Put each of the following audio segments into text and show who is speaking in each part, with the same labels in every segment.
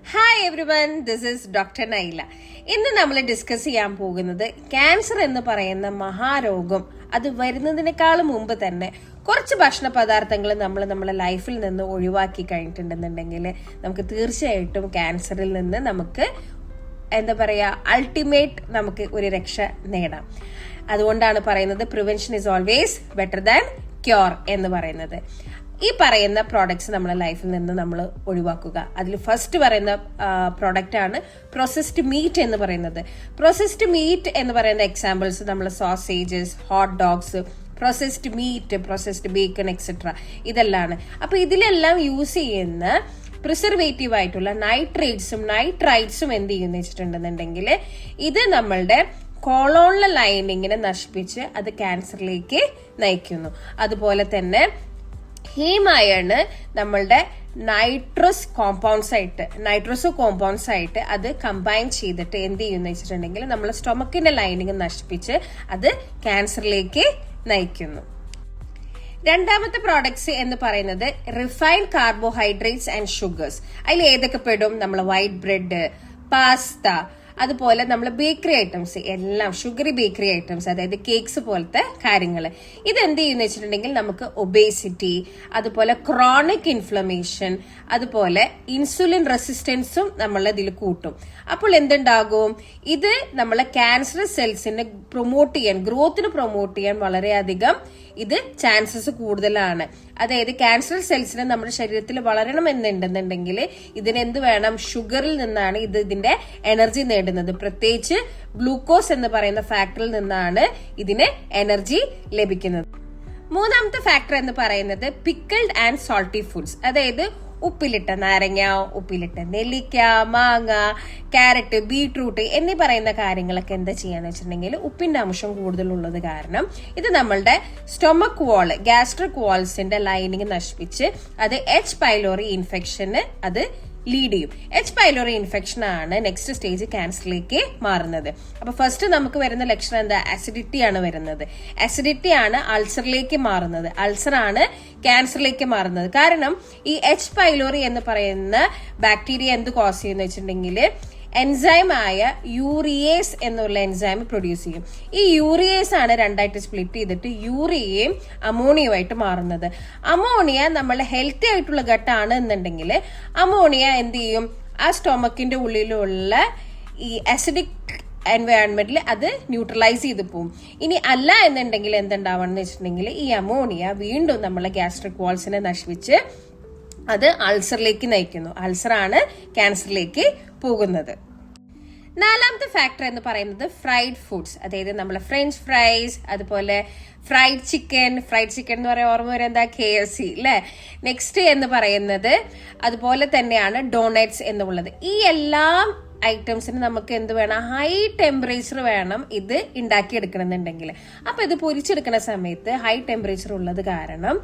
Speaker 1: Hi everyone, this is doctor Nyla. ഇന്ന് നമ്മൾ discuss ചെയ്യാൻ പോകുന്നത് ക്യാൻസർ എന്ന് പറയുന്ന മഹാരോഗം അത് വരുന്നതിനേക്കാളും മുമ്പ് തന്നെ കുറച്ച് ഭക്ഷണ പദാർത്ഥങ്ങൾ നമ്മൾ നമ്മുടെ ലൈഫിൽ നിന്ന് ഒഴിവാക്കി കഴിഞ്ഞിട്ടുണ്ടെന്നുണ്ടെങ്കിൽ നമുക്ക് തീർച്ചയായിട്ടും ക്യാൻസറിൽ നിന്ന് നമുക്ക് എന്താ പറയാ അൾട്ടിമേറ്റ് നമുക്ക് ഒരു രക്ഷ നേടാം. അതുകൊണ്ടാണ് പറയുന്നത് prevention is always better than cure എന്ന് പറയുന്നത്. ഈ പറയുന്ന പ്രോഡക്ട്സ് നമ്മുടെ ലൈഫിൽ നിന്ന് നമ്മൾ ഒഴിവാക്കുക. അതിൽ ഫസ്റ്റ് പറയുന്ന പ്രോഡക്റ്റ് ആണ് പ്രോസസ്ഡ് മീറ്റ് എന്ന് പറയുന്നത്. പ്രോസസ്ഡ് മീറ്റ് എന്ന് പറയുന്ന എക്സാമ്പിൾസ് നമ്മൾ sausages, hot dogs, processed meet, processed bacon etcetera ഇതെല്ലാം. അപ്പൊ ഇതിലെല്ലാം യൂസ് ചെയ്യുന്ന പ്രിസർവേറ്റീവ് ആയിട്ടുള്ള നൈട്രൈറ്റ്സും എന്ത് ചെയ്യുന്ന വെച്ചിട്ടുണ്ടെന്നുണ്ടെങ്കിൽ ഇത് നമ്മളുടെ കോളോണിലെ ലൈനിങ്ങിനെ നശിപ്പിച്ച് അത് ക്യാൻസറിലേക്ക് നയിക്കുന്നു. അതുപോലെ തന്നെ ഹീം അയൺ നമ്മളുടെ നൈട്രസോ കോമ്പൗണ്ട്സ് ആയിട്ട് അത് കമ്പൈൻ ചെയ്തിട്ട് എന്ത് ചെയ്യുന്ന വെച്ചിട്ടുണ്ടെങ്കിൽ നമ്മളെ സ്റ്റൊമക്കിന്റെ ലൈനിങ് നശിപ്പിച്ച് അത് ക്യാൻസറിലേക്ക് നയിക്കുന്നു. രണ്ടാമത്തെ പ്രോഡക്ട്സ് എന്ന് പറയുന്നത് റിഫൈൻഡ് കാർബോഹൈഡ്രേറ്റ്സ് ആൻഡ് ഷുഗേഴ്സ്. അതിൽ ഏതൊക്കെ പെടും? നമ്മൾ വൈറ്റ് ബ്രെഡ്, പാസ്ത, അതുപോലെ നമ്മൾ ബേക്കറി ഐറ്റംസ് എല്ലാം, ഷുഗറി ബേക്കറി ഐറ്റംസ്, അതായത് കേക്ക്സ് പോലത്തെ കാര്യങ്ങൾ. ഇതെന്ത് ചെയ്യുന്ന വെച്ചിട്ടുണ്ടെങ്കിൽ നമുക്ക് ഒബേസിറ്റി, അതുപോലെ ക്രോണിക് ഇൻഫ്ലമേഷൻ, അതുപോലെ ഇൻസുലിൻ റെസിസ്റ്റൻസും നമ്മൾ ഇതിൽ കൂട്ടും. അപ്പോൾ എന്തുണ്ടാകും? ഇത് നമ്മളെ ക്യാൻസർ സെൽസിനെ ഗ്രോത്തിനെ പ്രൊമോട്ട് ചെയ്യാൻ വളരെയധികം ഇത് ചാൻസസ് കൂടുതലാണ്. അതായത് ക്യാൻസർ സെൽസിനെ നമ്മുടെ ശരീരത്തിൽ വളരണമെന്നുണ്ടെന്നുണ്ടെങ്കിൽ ഇതിനെന്ത് വേണം? ഷുഗറിൽ നിന്നാണ് ഇതിന്റെ എനർജി നേടുന്നത്. പ്രത്യേകിച്ച് ഗ്ലൂക്കോസ് എന്ന് പറയുന്ന ഫാക്ടറിൽ നിന്നാണ് ഇതിന് എനർജി ലഭിക്കുന്നത്. മൂന്നാമത്തെ ഫാക്ടർ എന്ന് പറയുന്നത് പിക്കിൾഡ് ആൻഡ് സോൾട്ടി ഫുഡ്സ്. അതായത് ഉപ്പിലിട്ട നാരങ്ങ, ഉപ്പിലിട്ട നെല്ലിക്ക, മാങ്ങ, ക്യാരറ്റ്, ബീട്രൂട്ട് എന്നീ പറയുന്ന കാര്യങ്ങളൊക്കെ എന്താ ചെയ്യാന്ന് വെച്ചിട്ടുണ്ടെങ്കിൽ ഉപ്പിന്റെ അംശം കൂടുതലുള്ളത് കാരണം ഇത് നമ്മളുടെ സ്റ്റൊമക് വാൾ, ഗ്യാസ്ട്രിക് വാൾസിന്റെ ലൈനിങ് നശിപ്പിച്ച് അത് എച്ച് പൈലോറി ഇൻഫെക്ഷന് അത് ലീഡ് ചെയ്യും. എച്ച് പൈലോറി ഇൻഫെക്ഷൻ ആണ് നെക്സ്റ്റ് സ്റ്റേജ് ക്യാൻസറിലേക്ക് മാറുന്നത്. അപ്പൊ ഫസ്റ്റ് നമുക്ക് വരുന്ന ലക്ഷണം എന്താ? അസിഡിറ്റി ആണ് വരുന്നത്. അസിഡിറ്റി ആണ് അൾസറിലേക്ക് മാറുന്നത്. അൾസർ ആണ് ക്യാൻസറിലേക്ക് മാറുന്നത്. കാരണം ഈ എച്ച് പൈലോറി എന്ന് പറയുന്ന ബാക്ടീരിയ എന്ത് കോസ് ചെയ്യുന്ന വെച്ചിട്ടുണ്ടെങ്കിൽ എൻസൈം ആയ യൂറിയേസ് എന്നുള്ള എൻസൈം പ്രൊഡ്യൂസ് ചെയ്യും. ഈ യൂറിയേസ് ആണ് രണ്ടായിട്ട് സ്പ്ലിറ്റ് ചെയ്തിട്ട് യൂറിയയും അമോണിയയുമായിട്ട് മാറുന്നത്. അമോണിയ നമ്മളെ ഹെൽത്തി ആയിട്ടുള്ള ഘട്ടമാണ് എന്നുണ്ടെങ്കിൽ അമോണിയ എന്ത് ചെയ്യും? ആ സ്റ്റൊമക്കിന്റെ ഉള്ളിലുള്ള ഈ അസിഡിക് എൻവയോൺമെന്റിൽ അത് ന്യൂട്രലൈസ് ചെയ്ത് പോകും. ഇനി അല്ല എന്നുണ്ടെങ്കിൽ എന്തുണ്ടാവണം എന്ന് വെച്ചിട്ടുണ്ടെങ്കിൽ ഈ അമോണിയ വീണ്ടും നമ്മളെ ഗ്യാസ്ട്രിക് വാൾസിനെ നശിപ്പിച്ച് അത് അൾസറിലേക്ക് നയിക്കുന്നു. അൾസറാണ് ക്യാൻസറിലേക്ക് പോകുന്നത്. നാലാമത്തെ ഫാക്ടർ എന്ന് പറയുന്നത് ഫ്രൈഡ് ഫുഡ്സ്. അതായത് നമ്മളെ ഫ്രഞ്ച് ഫ്രൈസ്, അതുപോലെ ഫ്രൈഡ് ചിക്കൻ എന്ന് പറയാൻ ഓർമ്മ വരെ എന്താ? KFC അല്ലെ. നെക്സ്റ്റ് എന്ന് പറയുന്നത് അതുപോലെ തന്നെയാണ് ഡോണറ്റ്സ് എന്നുള്ളത്. ഈ എല്ലാം ഐറ്റംസിന് നമുക്ക് എന്ത് വേണം? ഹൈ ടെമ്പറേച്ചർ വേണം ഇത് ഉണ്ടാക്കിയെടുക്കണമെന്നുണ്ടെങ്കിൽ. അപ്പൊ ഇത് പൊരിച്ചെടുക്കുന്ന സമയത്ത് ഹൈ ടെമ്പറേച്ചർ ഉള്ളത് കാരണം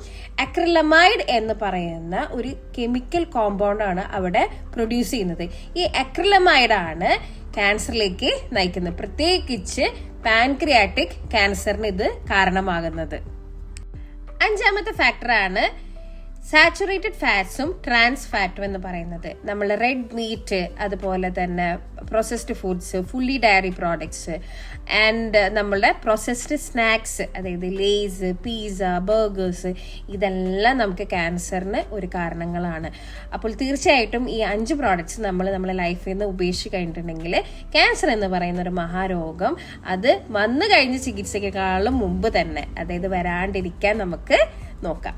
Speaker 1: അക്രിലമൈഡ് എന്ന് പറയുന്ന ഒരു കെമിക്കൽ കോമ്പൗണ്ട് ആണ് അവിടെ പ്രൊഡ്യൂസ് ചെയ്യുന്നത്. ഈ അക്രിലമൈഡ് ആണ് ക്യാൻസറിലേക്ക് നയിക്കുന്നത്. പ്രത്യേകിച്ച് പാൻക്രിയാറ്റിക് ക്യാൻസറിന് ഇത് കാരണമാകുന്നത്. അഞ്ചാമത്തെ ഫാക്ടറാണ് സാച്ചുറേറ്റഡ് ഫാറ്റ്സും ട്രാൻസ് ഫാറ്റും എന്ന് പറയുന്നത്. നമ്മൾ റെഡ് മീറ്റ്, അതുപോലെ തന്നെ processed foods, fully diary products and നമ്മളുടെ പ്രോസസ്ഡ് സ്നാക്സ്, അതായത് ലേസ്, പിസ്സ, ബർഗേഴ്സ്, ഇതെല്ലാം നമുക്ക് ക്യാൻസറിന് ഒരു കാരണങ്ങളാണ്. അപ്പോൾ തീർച്ചയായിട്ടും ഈ 5 പ്രോഡക്ട്സ് നമ്മൾ നമ്മുടെ ലൈഫിൽ നിന്ന് ഉപേക്ഷിച്ച് കഴിഞ്ഞിട്ടുണ്ടെങ്കിൽ ക്യാൻസർ എന്ന് പറയുന്ന ഒരു മഹാരോഗം അത് വന്നു കഴിഞ്ഞ് ചികിത്സയ്ക്കാളും മുമ്പ് തന്നെ, അതായത് വരാണ്ടിരിക്കാൻ നമുക്ക് നോക്കാം.